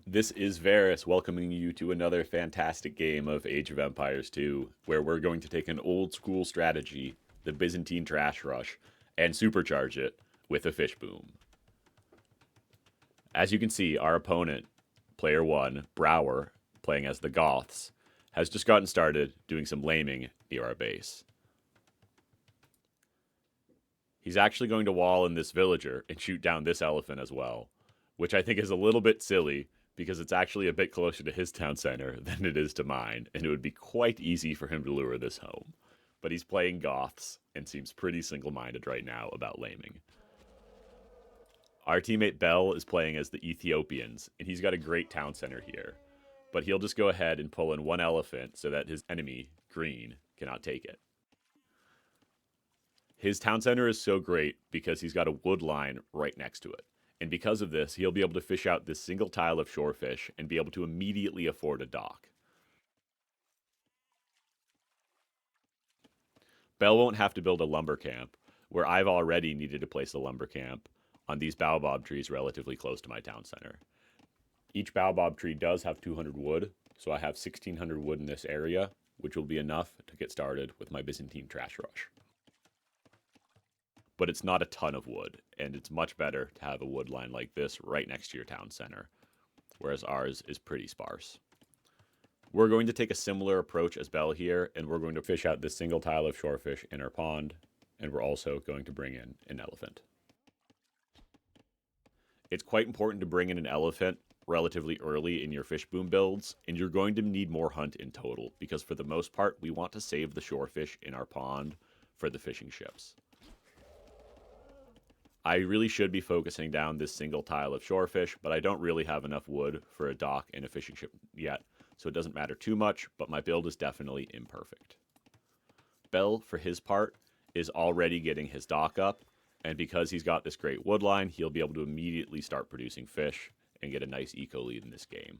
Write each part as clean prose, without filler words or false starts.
This is Varus welcoming you to another fantastic game of Age of Empires 2, where we're going to take an old school strategy, the Byzantine Trash Rush, and supercharge it with a Fishboom. As you can see, our opponent, player 1, Brower, playing as the Goths, has just gotten started doing some laming near our base. He's actually going to wall in this villager and shoot down this elephant as well, which I think is a little bit silly because it's actually a bit closer to his town center than it is to mine, and it would be quite easy for him to lure this home. But he's playing Goths and seems pretty single minded right now about laming. Our teammate Bell is playing as the Ethiopians, and he's got a great town center here. But he'll just go ahead and pull in one elephant so that his enemy, Green, cannot take it. His town center is so great because he's got a wood line right next to it. And because of this, he'll be able to fish out this single tile of shorefish and be able to immediately afford a dock. Bell won't have to build a lumber camp, where I've already needed to place a lumber camp on these baobab trees relatively close to my town center. Each baobab tree does have 200 wood, so I have 1600 wood in this area, which will be enough to get started with my Byzantine Trash Rush. But it's not a ton of wood, and it's much better to have a wood line like this right next to your town center, whereas ours is pretty sparse. We're going to take a similar approach as Bell here, and we're going to fish out this single tile of shorefish in our pond, and we're also going to bring in an elephant. It's quite important to bring in an elephant relatively early in your Fishboom builds, and you're going to need more hunt in total, because for the most part, we want to save the shorefish in our pond for the fishing ships. I really should be focusing down this single tile of shorefish, but I don't really have enough wood for a dock and a fishing ship yet, so it doesn't matter too much, but my build is definitely imperfect. Bell, for his part, is already getting his dock up, and because he's got this great wood line, he'll be able to immediately start producing fish and get a nice eco lead in this game.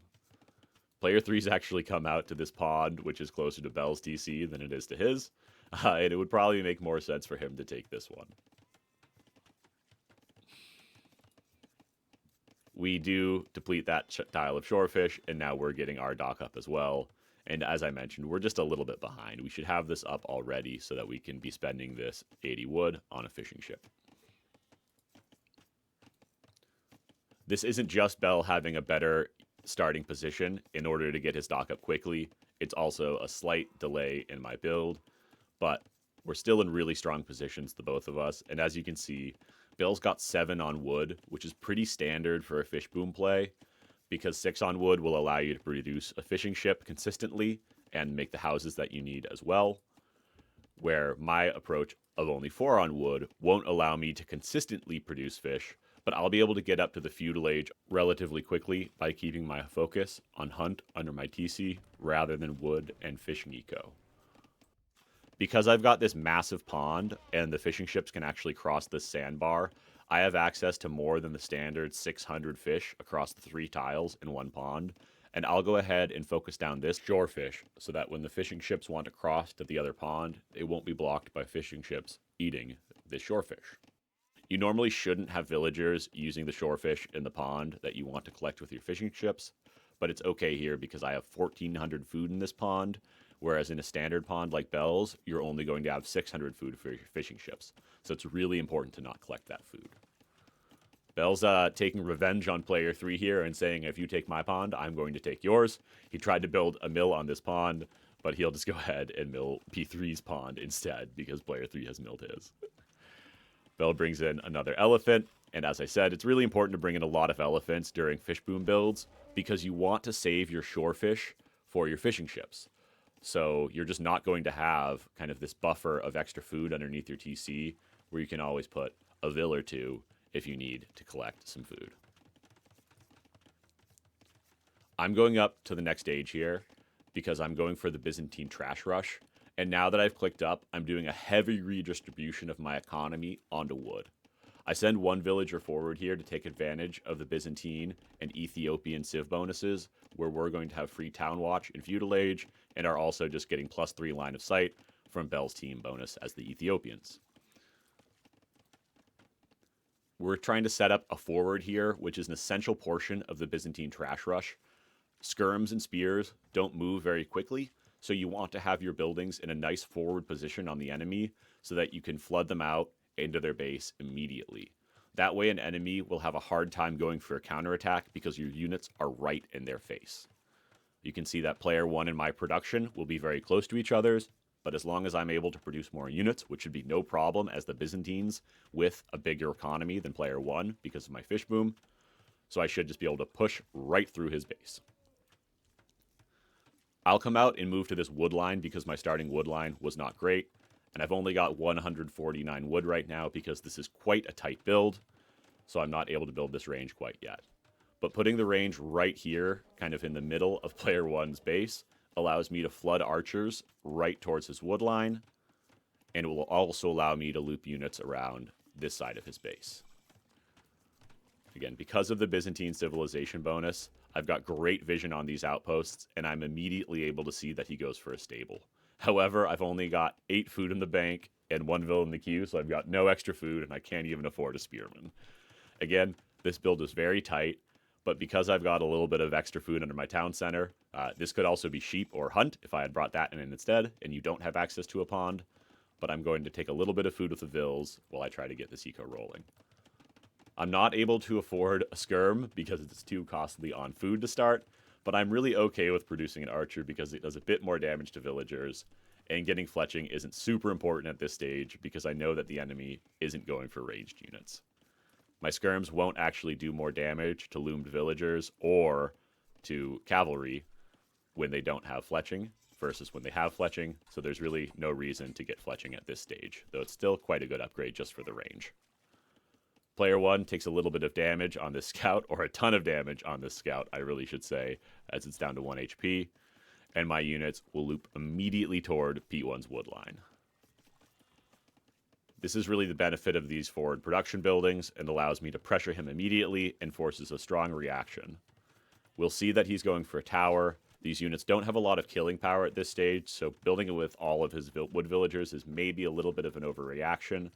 Player 3's actually come out to this pond, which is closer to Bell's TC than it is to his, and it would probably make more sense for him to take this one. We do deplete that tile of shorefish, and now we're getting our dock up as well. And as I mentioned, we're just a little bit behind. We should have this up already so that we can be spending this 80 wood on a fishing ship. This isn't just Bell having a better starting position in order to get his dock up quickly. It's also a slight delay in my build, but we're still in really strong positions, the both of us. And as you can see, Bill's got 7 on wood, which is pretty standard for a Fishboom play, because 6 on wood will allow you to produce a fishing ship consistently and make the houses that you need as well, where my approach of only 4 on wood won't allow me to consistently produce fish, but I'll be able to get up to the feudal age relatively quickly by keeping my focus on hunt under my TC rather than wood and fishing eco. Because I've got this massive pond and the fishing ships can actually cross this sandbar, I have access to more than the standard 600 fish across the 3 tiles in one pond, and I'll go ahead and focus down this shorefish so that when the fishing ships want to cross to the other pond, it won't be blocked by fishing ships eating this shorefish. You normally shouldn't have villagers using the shorefish in the pond that you want to collect with your fishing ships, but it's okay here because I have 1,400 food in this pond, whereas in a standard pond like Bell's, you're only going to have 600 food for your fishing ships. So it's really important to not collect that food. Bell's taking revenge on player 3 here and saying, if you take my pond, I'm going to take yours. He tried to build a mill on this pond, but he'll just go ahead and mill P3's pond instead because player 3 has milled his. Bell brings in another elephant, and as I said, it's really important to bring in a lot of elephants during Fishboom builds because you want to save your shorefish for your fishing ships. So you're just not going to have kind of this buffer of extra food underneath your TC where you can always put a vill or 2 if you need to collect some food. I'm going up to the next stage here because I'm going for the Byzantine Trash Rush. And now that I've clicked up, I'm doing a heavy redistribution of my economy onto wood. I send one villager forward here to take advantage of the Byzantine and Ethiopian civ bonuses, where we're going to have free town watch in feudal age, and are also just getting +3 line of sight from Bell's team bonus as the Ethiopians. We're trying to set up a forward here, which is an essential portion of the Byzantine trash rush. Skirms and spears don't move very quickly, so you want to have your buildings in a nice forward position on the enemy so that you can flood them out into their base immediately. That way an enemy will have a hard time going for a counterattack because your units are right in their face. You can see that player 1 and my production will be very close to each other's, but as long as I'm able to produce more units, which should be no problem as the Byzantines with a bigger economy than player 1 because of my Fishboom, so I should just be able to push right through his base. I'll come out and move to this wood line because my starting wood line was not great, and I've only got 149 wood right now because this is quite a tight build, so I'm not able to build this range quite yet. But putting the range right here, kind of in the middle of player 1's base, allows me to flood archers right towards his wood line, and it will also allow me to loop units around this side of his base. Again, because of the Byzantine civilization bonus, I've got great vision on these outposts, and I'm immediately able to see that he goes for a stable. However, I've only got 8 food in the bank and 1 villain in the queue, so I've got no extra food, and I can't even afford a spearman. Again, this build is very tight, but because I've got a little bit of extra food under my town center, this could also be sheep or hunt if I had brought that in instead, and you don't have access to a pond. But I'm going to take a little bit of food with the vills while I try to get this eco rolling. I'm not able to afford a skirm because it's too costly on food to start, but I'm really okay with producing an archer because it does a bit more damage to villagers, and getting fletching isn't super important at this stage because I know that the enemy isn't going for ranged units. My skirms won't actually do more damage to loomed villagers or to cavalry when they don't have fletching versus when they have fletching, so there's really no reason to get fletching at this stage, though it's still quite a good upgrade just for the range. Player 1 takes a little bit of damage on this scout, or a ton of damage on this scout, I really should say, as it's down to 1 HP, and my units will loop immediately toward P1's wood line. This is really the benefit of these forward production buildings and allows me to pressure him immediately and forces a strong reaction. We'll see that he's going for a tower. These units don't have a lot of killing power at this stage, so building it with all of his wood villagers is maybe a little bit of an overreaction,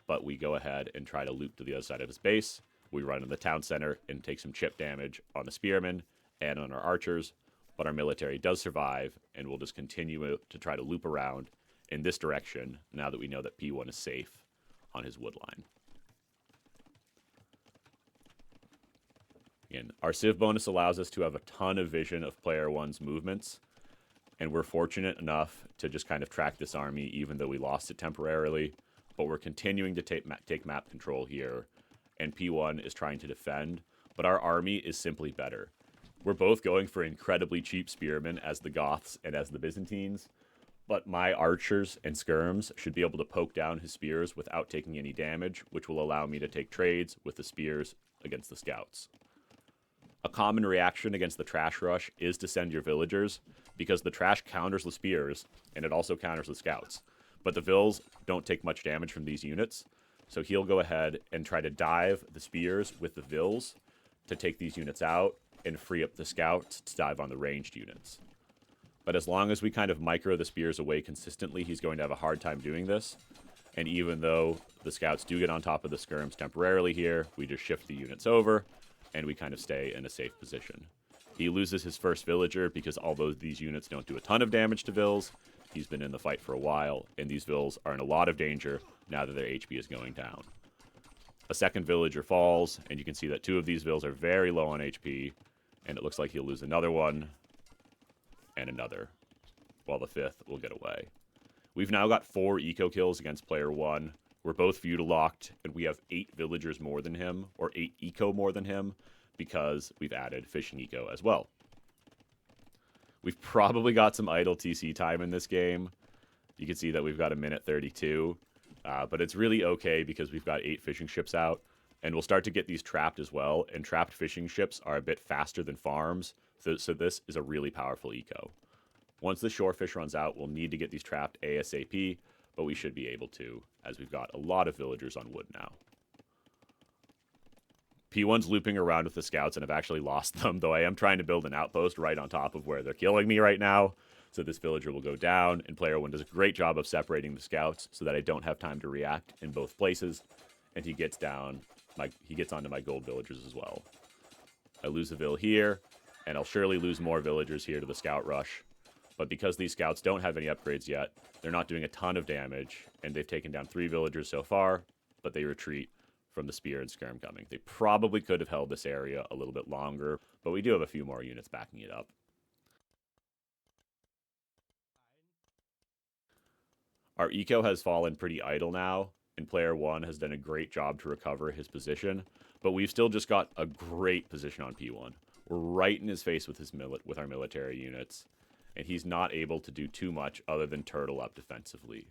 but we go ahead and try to loop to the other side of his base. We run in the town center and take some chip damage on the spearmen and on our archers, but our military does survive, and we'll just continue to try to loop around in this direction now that we know that P1 is safe on his wood line. Again, our Civ bonus allows us to have a ton of vision of player 1's movements, and we're fortunate enough to just kind of track this army even though we lost it temporarily, but we're continuing to take map control here, and P1 is trying to defend, but our army is simply better. We're both going for incredibly cheap spearmen as the Goths and as the Byzantines, but my archers and skirms should be able to poke down his spears without taking any damage, which will allow me to take trades with the spears against the scouts. A common reaction against the trash rush is to send your villagers, because the trash counters the spears, and it also counters the scouts. But the vills don't take much damage from these units, so he'll go ahead and try to dive the spears with the vills to take these units out and free up the scouts to dive on the ranged units. But as long as we kind of micro the spears away consistently, he's going to have a hard time doing this. And even though the scouts do get on top of the skirms temporarily here, we just shift the units over, and we kind of stay in a safe position. He loses his first villager because although these units don't do a ton of damage to vills, he's been in the fight for a while, and these vills are in a lot of danger now that their HP is going down. A second villager falls, and you can see that 2 of these vills are very low on HP, and it looks like he'll lose another one, and another, while the 5th will get away. We've now got 4 eco kills against player 1. We're both feudal locked, and we have 8 villagers more than him, or 8 eco more than him, because we've added fishing eco as well. We've probably got some idle TC time in this game. You can see that we've got 1:32, but it's really okay because we've got 8 fishing ships out, and we'll start to get these trapped as well, and trapped fishing ships are a bit faster than farms, so this is a really powerful eco. Once the shorefish runs out, we'll need to get these trapped ASAP, but we should be able to, as we've got a lot of villagers on wood now. P1's looping around with the scouts, and I've actually lost them, though I am trying to build an outpost right on top of where they're killing me right now, so this villager will go down, and player 1 does a great job of separating the scouts so that I don't have time to react in both places, and he gets down he gets onto my gold villagers as well. I lose a vill here, and I'll surely lose more villagers here to the scout rush. But because these scouts don't have any upgrades yet, they're not doing a ton of damage, and they've taken down 3 villagers so far, but they retreat from the spear and skirm coming. They probably could have held this area a little bit longer, but we do have a few more units backing it up. Our eco has fallen pretty idle now, and player 1 has done a great job to recover his position, but we've still just got a great position on P1. We're right in his face with with our military units, and he's not able to do too much other than turtle up defensively.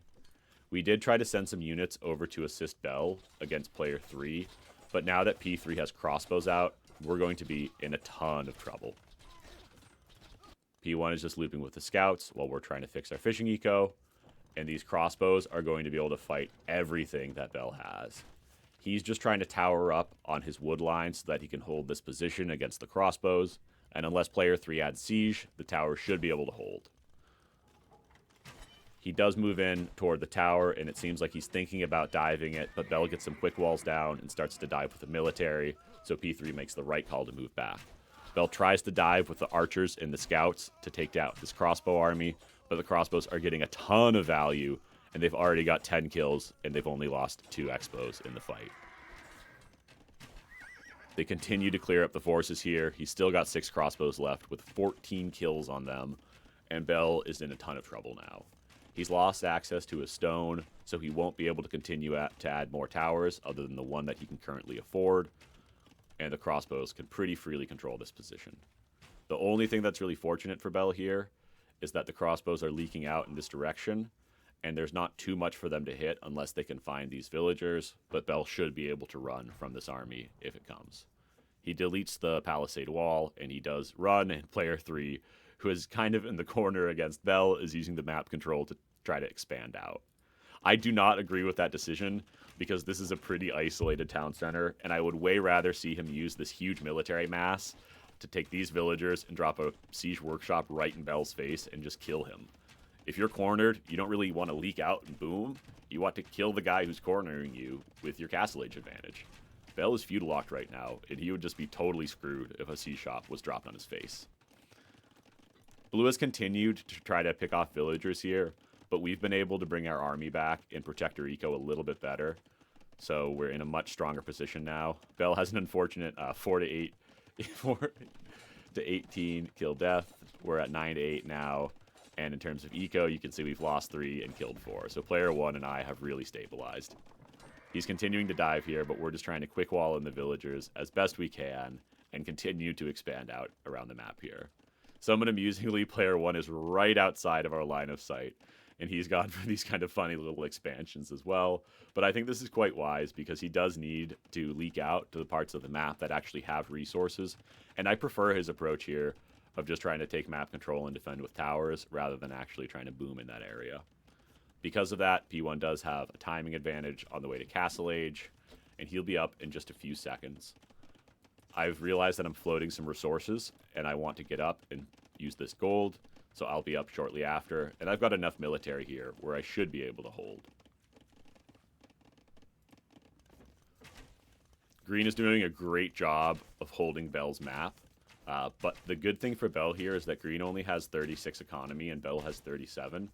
We did try to send some units over to assist Bell against player 3, but now that P3 has crossbows out, we're going to be in a ton of trouble. P1 is just looping with the scouts while we're trying to fix our fishing eco, and these crossbows are going to be able to fight everything that Bell has. He's just trying to tower up on his wood line so that he can hold this position against the crossbows, and unless player 3 adds siege, the tower should be able to hold. He does move in toward the tower, and it seems like he's thinking about diving it, but Bell gets some quick walls down and starts to dive with the military, so P3 makes the right call to move back. Bell tries to dive with the archers and the scouts to take down this crossbow army, but the crossbows are getting a ton of value, and they've already got 10 kills, and they've only lost 2 expos in the fight. They continue to clear up the forces here. He's still got 6 crossbows left with 14 kills on them, and Bell is in a ton of trouble now. He's lost access to his stone, so he won't be able to continue to add more towers other than the one that he can currently afford, and the crossbows can pretty freely control this position. The only thing that's really fortunate for Bell here is that the crossbows are leaking out in this direction, and there's not too much for them to hit unless they can find these villagers, but Bell should be able to run from this army if it comes. He deletes the palisade wall, and he does run, and player 3, who is kind of in the corner against Bell, is using the map control to try to expand out. I do not agree with that decision, because this is a pretty isolated town center, and I would way rather see him use this huge military mass to take these villagers and drop a siege workshop right in Bell's face and just kill him. If you're cornered, you don't really want to leak out and boom. You want to kill the guy who's cornering you with your castle age advantage. Bell is feudal locked right now, and he would just be totally screwed if a siege shop was dropped on his face. Blue has continued to try to pick off villagers here, but we've been able to bring our army back and protect our eco a little bit better. So we're in a much stronger position now. Bell has an unfortunate 4 to 18 kill death. We're at 9 to 8 now. And in terms of eco, you can see we've lost 3 and killed 4. So player 1 and I have really stabilized. He's continuing to dive here, but we're just trying to quick wall in the villagers as best we can and continue to expand out around the map here. Somewhat amusingly, player 1 is right outside of our line of sight, and he's gone for these kind of funny little expansions as well. But I think this is quite wise because he does need to leak out to the parts of the map that actually have resources, and I prefer his approach here of just trying to take map control and defend with towers rather than actually trying to boom in that area. Because of that, P1 does have a timing advantage on the way to Castle Age, and he'll be up in just a few seconds. I've realized that I'm floating some resources, and I want to get up and use this gold, so I'll be up shortly after, and I've got enough military here where I should be able to hold. Green is doing a great job of holding Bell's map, but the good thing for Bell here is that Green only has 36 economy and Bell has 37.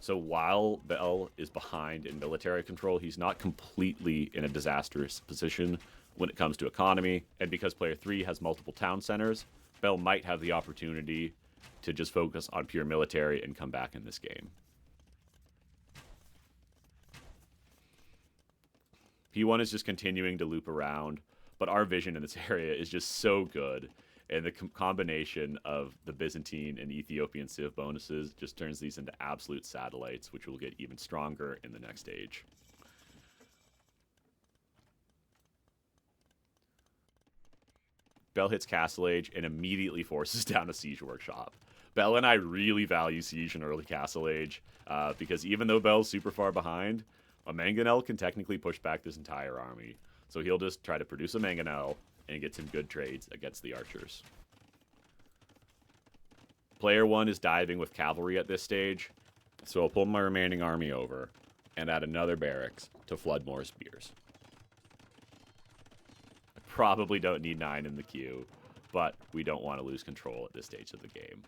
So while Bell is behind in military control, he's not completely in a disastrous position when it comes to economy, and because player 3 has multiple town centers, Bell might have the opportunity to just focus on pure military and come back in this game. P1 is just continuing to loop around, but our vision in this area is just so good, and the combination of the Byzantine and Ethiopian civ bonuses just turns these into absolute satellites, which will get even stronger in the next stage. Bell hits Castle Age and immediately forces down a siege workshop. Bell and I really value siege in early Castle Age, because even though Bell's super far behind, a Mangonel can technically push back this entire army. So he'll just try to produce a Mangonel and get some good trades against the archers. Player 1 is diving with cavalry at this stage, so I'll pull my remaining army over and add another barracks to flood more spears. probably don't need 9 in the queue, but we don't want to lose control at this stage of the game.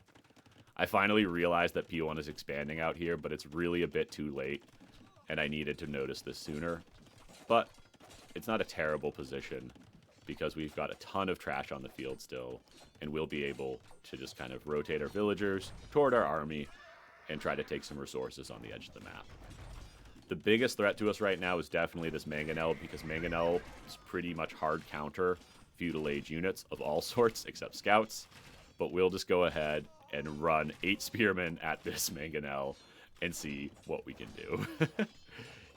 I finally realized that P1 is expanding out here, but it's really a bit too late, and I needed to notice this sooner. But it's not a terrible position, because we've got a ton of trash on the field still, and we'll be able to just kind of rotate our villagers toward our army and try to take some resources on the edge of the map. The biggest threat to us right now is definitely this Mangonel, because Mangonel is pretty much hard counter feudal age units of all sorts except scouts, but we'll just go ahead and run 8 spearmen at this Mangonel and see what we can do.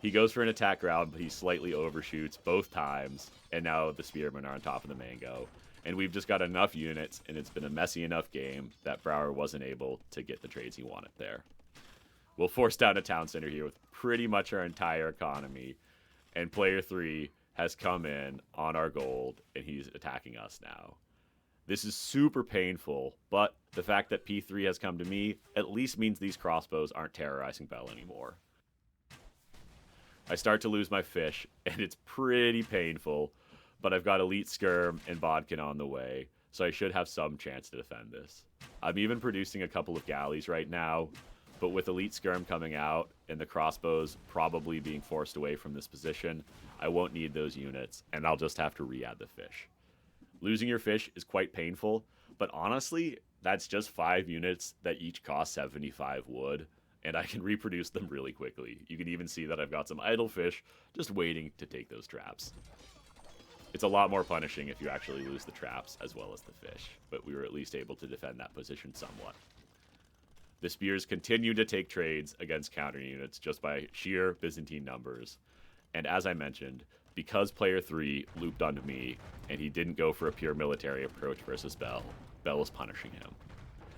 He goes for an attack round, but he slightly overshoots both times, and now the spearmen are on top of the Mango. And we've just got enough units, and it's been a messy enough game that Brower wasn't able to get the trades he wanted there. We'll force down a town center here with pretty much our entire economy, and player 3 has come in on our gold, and he's attacking us now. This is super painful, but the fact that P3 has come to me at least means these crossbows aren't terrorizing Bell anymore. I start to lose my fish, and it's pretty painful, but I've got Elite Skirm and Bodkin on the way, so I should have some chance to defend this. I'm even producing a couple of galleys right now, but with Elite Skirm coming out and the crossbows probably being forced away from this position, I won't need those units, and I'll just have to re-add the fish. Losing your fish is quite painful, but honestly, that's just 5 units that each cost 75 wood, and I can reproduce them really quickly. You can even see that I've got some idle fish just waiting to take those traps. It's a lot more punishing if you actually lose the traps as well as the fish, but we were at least able to defend that position somewhat. The spears continue to take trades against counter units just by sheer Byzantine numbers, and as I mentioned, because player 3 looped onto me, and he didn't go for a pure military approach versus Bell, Bell is punishing him.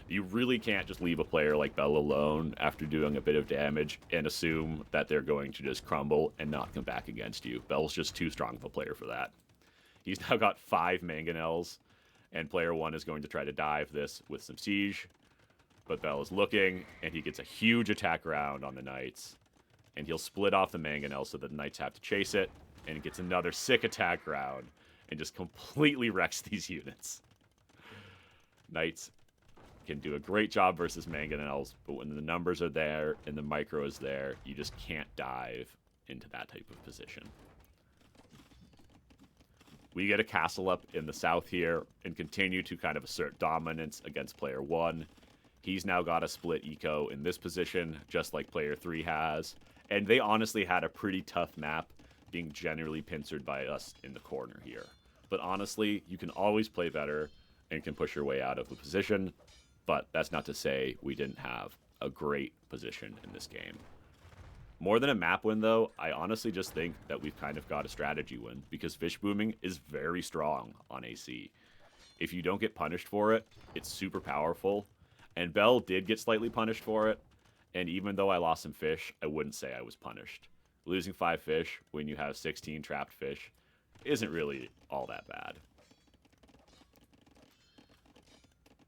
You really can't just leave a player like Bell alone after doing a bit of damage and assume that they're going to just crumble and not come back against you. Bell's just too strong of a player for that. He's now got 5 Mangonels, and player 1 is going to try to dive this with some siege, but Bell is looking, and he gets a huge attack round on the Knights, and he'll split off the Mangonel so that the Knights have to chase it, and gets another sick attack round and just completely wrecks these units. Knights can do a great job versus Mangonels, but when the numbers are there and the micro is there, you just can't dive into that type of position. We get a castle up in the south here and continue to kind of assert dominance against player 1. He's now got a split eco in this position, just like player 3 has, and they honestly had a pretty tough map, being generally pincered by us in the corner here. But honestly, you can always play better and can push your way out of the position, but that's not to say we didn't have a great position in this game. More than a map win, though, I honestly just think that we've kind of got a strategy win, because Fishbooming is very strong on AC. If you don't get punished for it, it's super powerful, and Bell did get slightly punished for it, and even though I lost some fish, I wouldn't say I was punished. Losing 5 fish when you have 16 trapped fish isn't really all that bad.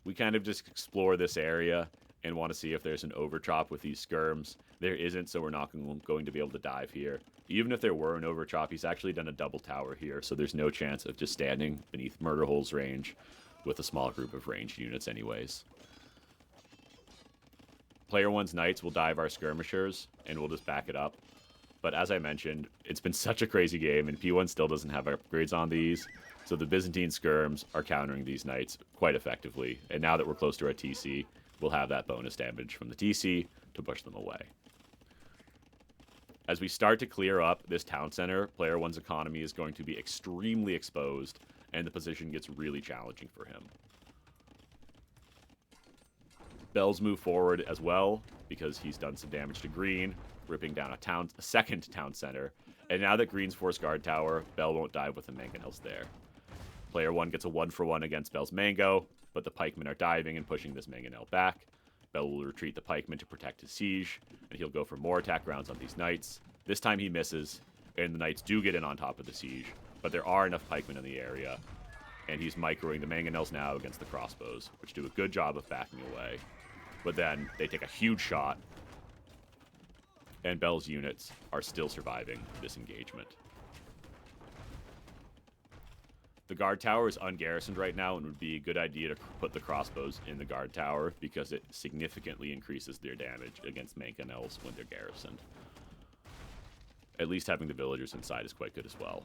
We kind of just explore this area and want to see if there's an overchop with these skirms. There isn't, so we're not going to be able to dive here. Even if there were an overchop, he's actually done a double tower here, so there's no chance of just standing beneath Murderhole's range with a small group of ranged units anyways. Player 1's Knights will dive our skirmishers, and we'll just back it up. But as I mentioned, it's been such a crazy game, and P1 still doesn't have upgrades on these, so the Byzantine skirms are countering these Knights quite effectively. And now that we're close to our TC, we'll have that bonus damage from the TC to push them away. As we start to clear up this town center, player 1's economy is going to be extremely exposed, and the position gets really challenging for him. Bell's move forward as well, because he's done some damage to green, ripping down a second town center. And now that green's forced guard tower, Bell won't dive with the Mangonels there. Player 1 gets a 1-for-1 against Bell's Mango, but the pikemen are diving and pushing this Mangonel back. Bell will retreat the pikemen to protect his siege, and he'll go for more attack rounds on these Knights. This time he misses, and the Knights do get in on top of the siege, but there are enough pikemen in the area, and he's microing the Mangonels now against the crossbows, which do a good job of backing away. But then they take a huge shot, and Bell's units are still surviving this engagement. The guard tower is ungarrisoned right now, and would be a good idea to put the crossbows in the guard tower because it significantly increases their damage against mangonels when they're garrisoned. At least having the villagers inside is quite good as well.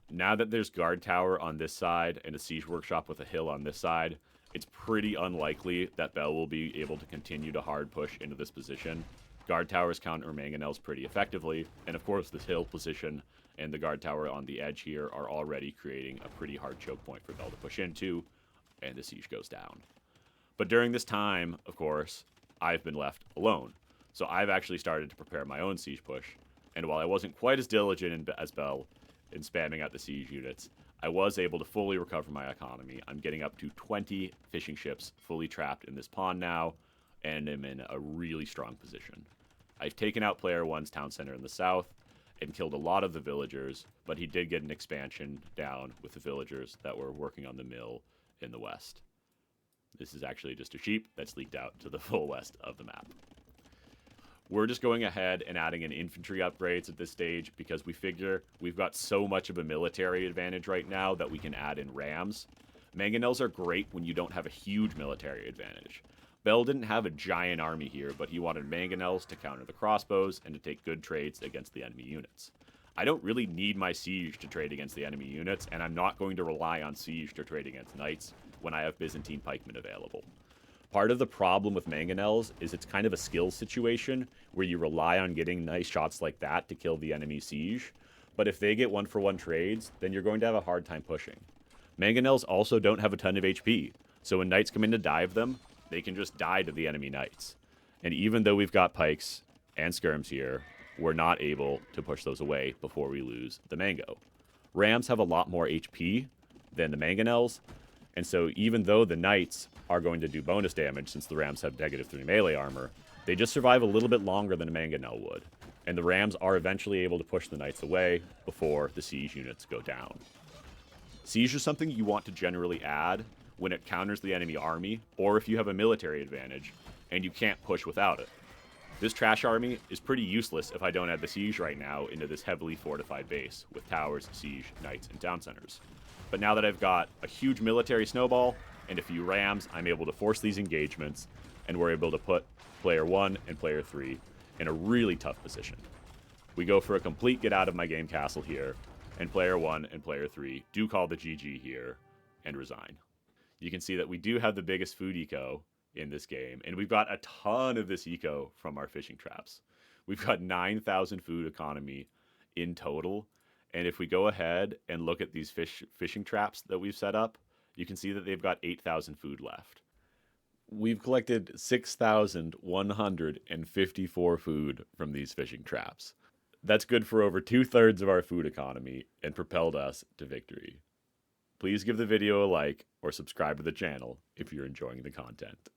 Now that there's guard tower on this side and a siege workshop with a hill on this side, it's pretty unlikely that Bell will be able to continue to hard push into this position. Guard towers counter mangonels pretty effectively, and of course this hill position and the guard tower on the edge here are already creating a pretty hard choke point for Bell to push into, and the siege goes down. But during this time, of course, I've been left alone. So I've actually started to prepare my own siege push, and while I wasn't quite as diligent as Bell in spamming out the siege units, I was able to fully recover my economy. I'm getting up to 20 fishing ships fully trapped in this pond now, and am in a really strong position. I've taken out Player 1's town center in the south, and killed a lot of the villagers, but he did get an expansion down with the villagers that were working on the mill in the west. This is actually just a sheep that's leaked out to the full west of the map. We're just going ahead and adding in infantry upgrades at this stage because we figure we've got so much of a military advantage right now that we can add in rams. Mangonels are great when you don't have a huge military advantage. Bell didn't have a giant army here, but he wanted mangonels to counter the crossbows and to take good trades against the enemy units. I don't really need my siege to trade against the enemy units, and I'm not going to rely on siege to trade against knights when I have Byzantine pikemen available. Part of the problem with mangonels is it's kind of a skill situation where you rely on getting nice shots like that to kill the enemy siege, but if they get one-for-one trades, then you're going to have a hard time pushing. Mangonels also don't have a ton of HP, so when knights come in to dive them, they can just die to the enemy knights. And even though we've got pikes and skirms here, we're not able to push those away before we lose the mango. Rams have a lot more HP than the mangonels, and so even though the knights are going to do bonus damage since the rams have -3 melee armor, they just survive a little bit longer than a mangonel would. And the rams are eventually able to push the knights away before the siege units go down. Siege is something you want to generally add when it counters the enemy army, or if you have a military advantage, and you can't push without it. This trash army is pretty useless if I don't add the siege right now into this heavily fortified base with towers, siege, knights, and town centers. But now that I've got a huge military snowball and a few rams, I'm able to force these engagements, and we're able to put player 1 and player 3 in a really tough position. We go for a complete get out of my game castle here, and player 1 and player 3 do call the GG here and resign. You can see that we do have the biggest food eco in this game, and we've got a ton of this eco from our fishing traps. We've got 9,000 food economy in total, and if we go ahead and look at these fishing traps that we've set up, you can see that they've got 8,000 food left. We've collected 6,154 food from these fishing traps. That's good for over 2/3 of our food economy and propelled us to victory. Please give the video a like or subscribe to the channel if you're enjoying the content.